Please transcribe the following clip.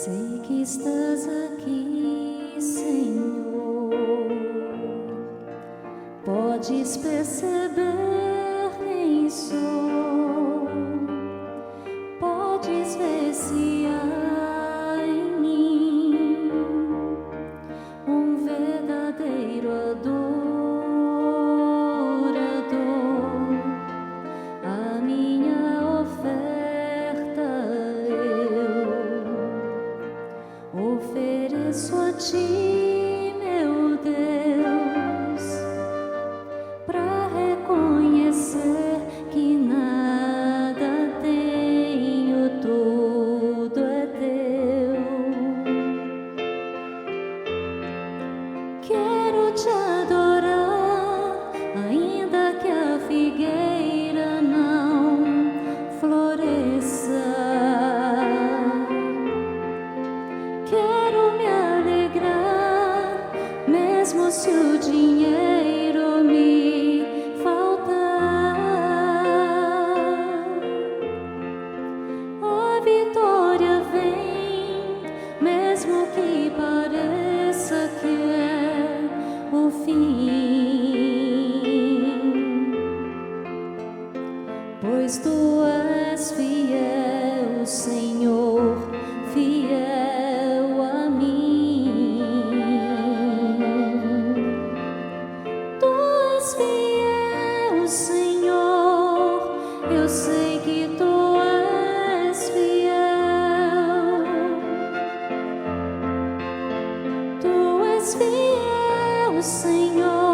Sei que estás aqui, Senhor. Podes perceber quem sou. Podes ver se há em mim um verdadeiro adorador. A minha oferta ofereço a Ti, meu Deus, para reconhecer que nada tenho, tudo é Teu. Quero Te adorar, ainda que a figueira não floresça. Quero me alegrar, mesmo se o dinheiro me faltar. A vitória vem, mesmo que pareça que é o fim, pois Tu és fiel, Senhor, fiel a mim. Tu és fiel, Senhor, eu sei que Tu és fiel. Tu és fiel, Senhor.